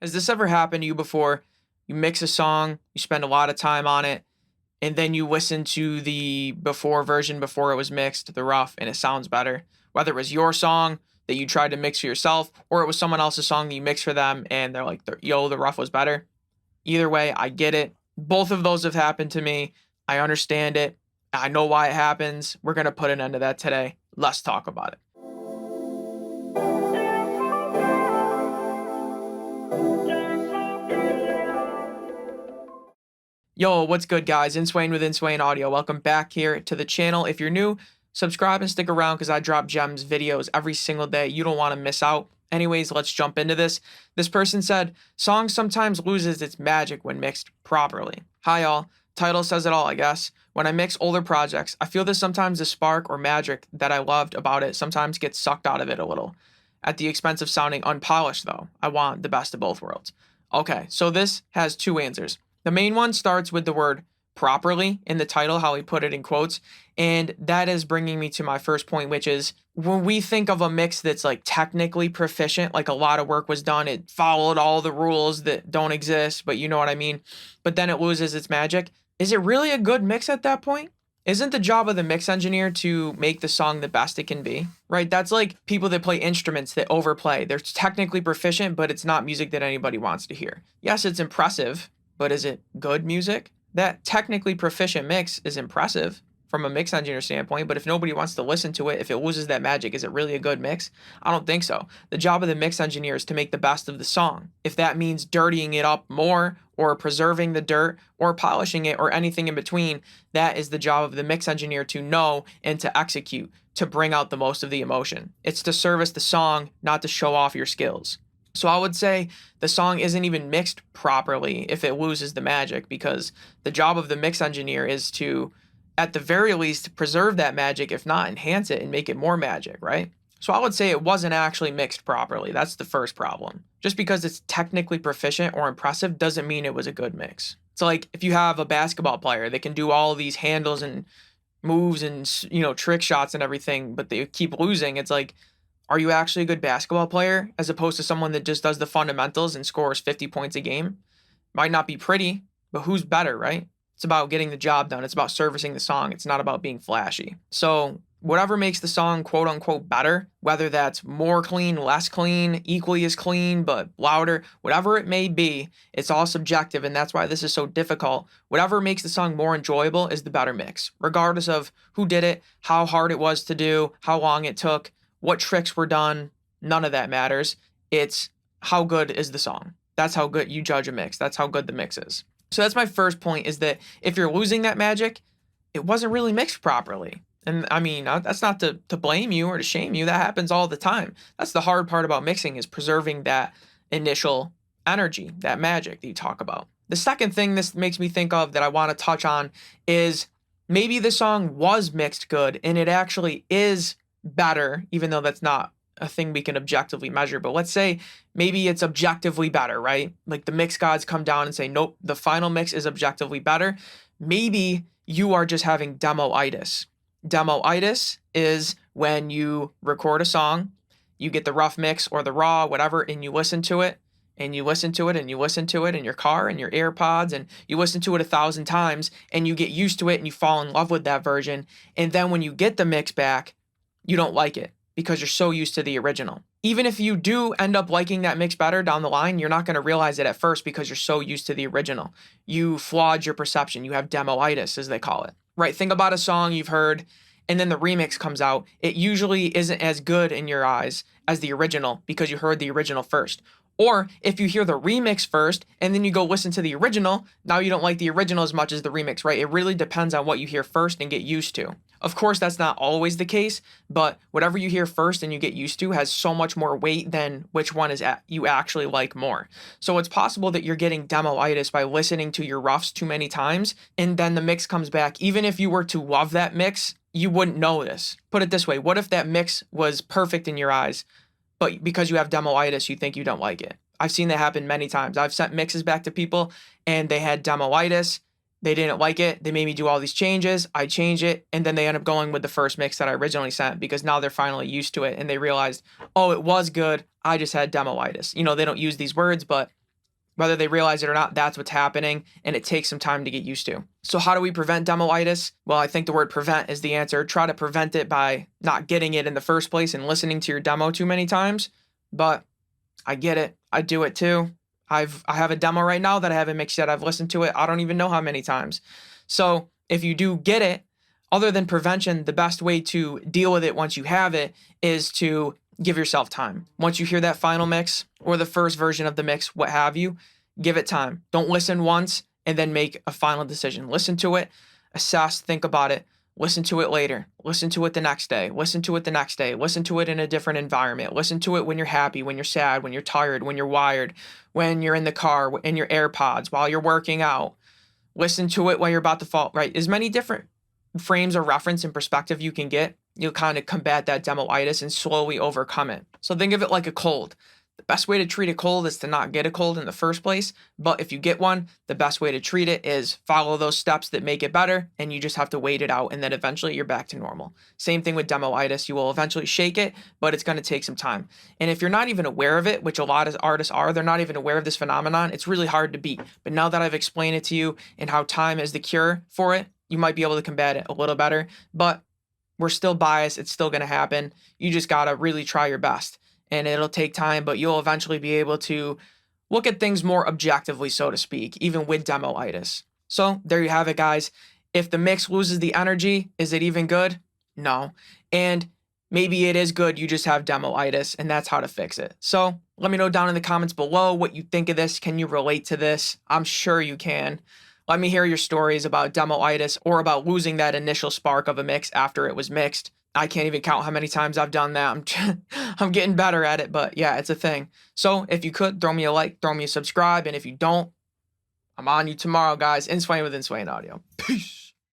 Has this ever happened to you before? You mix a song, you spend a lot of time on it, and then you listen to the before version before it was mixed, the rough, and it sounds better. Whether it was your song that you tried to mix for yourself, or it was someone else's song that you mixed for them, and they're like, yo, the rough was better. Either way, I get it. Both of those have happened to me. I understand it. I know why it happens. We're going to put an end to that today. Let's talk about it. Yo, what's good, guys? Inswain with Inswain Audio. Welcome back here to the channel. If you're new, subscribe and stick around because I drop gems videos every single day. You don't want to miss out. Anyways, let's jump into this. This person said, song sometimes loses its magic when mixed properly. Hi, y'all. Title says it all, I guess. When I mix older projects, I feel that sometimes the spark or magic that I loved about it sometimes gets sucked out of it a little. At the expense of sounding unpolished, though. I want the best of both worlds. Okay, so this has two answers. The main one starts with the word properly in the title, how he put it in quotes. And that is bringing me to my first point, which is when we think of a mix that's like technically proficient, like a lot of work was done, it followed all the rules that don't exist, but you know what I mean? But then it loses its magic. Is it really a good mix at that point? Isn't the job of the mix engineer to make the song the best it can be, right? That's like people that play instruments that overplay. They're technically proficient, but it's not music that anybody wants to hear. Yes, it's impressive, but is it good music? That technically proficient mix is impressive from a mix engineer standpoint, but if nobody wants to listen to it, if it loses that magic, is it really a good mix? I don't think so. The job of the mix engineer is to make the best of the song. If that means dirtying it up more or preserving the dirt or polishing it or anything in between, that is the job of the mix engineer to know and to execute, to bring out the most of the emotion. It's to service the song, not to show off your skills. So I would say the song isn't even mixed properly if it loses the magic, because the job of the mix engineer is to, at the very least, preserve that magic, if not enhance it and make it more magic, right? So I would say it wasn't actually mixed properly. That's the first problem. Just because it's technically proficient or impressive doesn't mean it was a good mix. So like if you have a basketball player that can do all of these handles and moves and, trick shots and everything, but they keep losing, it's like, are you actually a good basketball player as opposed to someone that just does the fundamentals and scores 50 points a game? Might not be pretty, but who's better, right? It's about getting the job done. It's about servicing the song. It's not about being flashy. So whatever makes the song quote unquote better, whether that's more clean, less clean, equally as clean, but louder, whatever it may be, it's all subjective. And that's why this is so difficult. Whatever makes the song more enjoyable is the better mix, regardless of who did it, how hard it was to do, how long it took, what tricks were done. None of that matters. It's how good is the song. That's how good you judge a mix. That's how good the mix is. So that's my first point, is that if you're losing that magic, it wasn't really mixed properly. And I mean, that's not to blame you or to shame you. That happens all the time. That's the hard part about mixing, is preserving that initial energy, that magic that you talk about. The second thing this makes me think of that I want to touch on is maybe the song was mixed good and it actually is better, even though that's not a thing we can objectively measure. But let's say maybe it's objectively better, right? Like the mix gods come down and say, nope, the final mix is objectively better. Maybe you are just having demoitis. Demoitis is when you record a song, you get the rough mix or the raw, whatever, and you listen to it, and you listen to it, and you listen to it in your car and your AirPods, and you listen to it 1,000 times, and you get used to it, and you fall in love with that version. And then when you get the mix back, you don't like it because you're so used to the original. Even if you do end up liking that mix better down the line, you're not going to realize it at first because you're so used to the original. You flawed your perception. You have demoitis, as they call it. Right? Think about a song you've heard, and then the remix comes out. It usually isn't as good in your eyes as the original because you heard the original first. Or if you hear the remix first and then you go listen to the original, now you don't like the original as much as the remix, right? It really depends on what you hear first and get used to. Of course, that's not always the case, but whatever you hear first and you get used to has so much more weight than which one is you actually like more. So it's possible that you're getting demoitis by listening to your roughs too many times, and then the mix comes back. Even if you were to love that mix, you wouldn't know this. Put it this way, what if that mix was perfect in your eyes, but because you have demoitis, you think you don't like it? I've seen that happen many times. I've sent mixes back to people and they had demoitis. They didn't like it. They made me do all these changes. I change it. And then they end up going with the first mix that I originally sent because now they're finally used to it. And they realized, oh, it was good. I just had demoitis. They don't use these words, but Whether they realize it or not, that's what's happening, and it takes some time to get used to. So how do we prevent demoitis? Well, I think the word prevent is the answer. Try to prevent it by not getting it in the first place and listening to your demo too many times. But I get it. I do it too. I have a demo right now that I haven't mixed yet. I've listened to it. I don't even know how many times. So if you do get it, other than prevention, the best way to deal with it once you have it is to give yourself time. Once you hear that final mix or the first version of the mix, what have you, give it time. Don't listen once and then make a final decision. Listen to it, assess, think about it. Listen to it later. Listen to it the next day. Listen to it the next day. Listen to it in a different environment. Listen to it when you're happy, when you're sad, when you're tired, when you're wired, when you're in the car, in your AirPods, while you're working out. Listen to it while you're about to fall, right? As many different frames of reference and perspective you can get, you'll kind of combat that demoitis and slowly overcome it. So think of it like a cold. The best way to treat a cold is to not get a cold in the first place. But if you get one, the best way to treat it is follow those steps that make it better, and you just have to wait it out, and then eventually you're back to normal. Same thing with demoitis. You will eventually shake it, but it's going to take some time. And if you're not even aware of it, which a lot of artists are, they're not even aware of this phenomenon, it's really hard to beat. But now that I've explained it to you and how time is the cure for it, you might be able to combat it a little better. But we're still biased. It's still going to happen. You just got to really try your best. And it'll take time, but you'll eventually be able to look at things more objectively, so to speak, even with demoitis. So there you have it, guys. If the mix loses the energy, is it even good? No. And maybe it is good, you just have demoitis, and that's how to fix it. So let me know down in the comments below what you think of this. Can you relate to this? I'm sure you can. Let me hear your stories about demoitis or about losing that initial spark of a mix after it was mixed. I can't even count how many times I've done that. I'm getting better at it, but yeah, it's a thing. So if you could, throw me a like, throw me a subscribe, and if you don't, I'm on you tomorrow, guys. Inswain with Inswain Audio. Peace.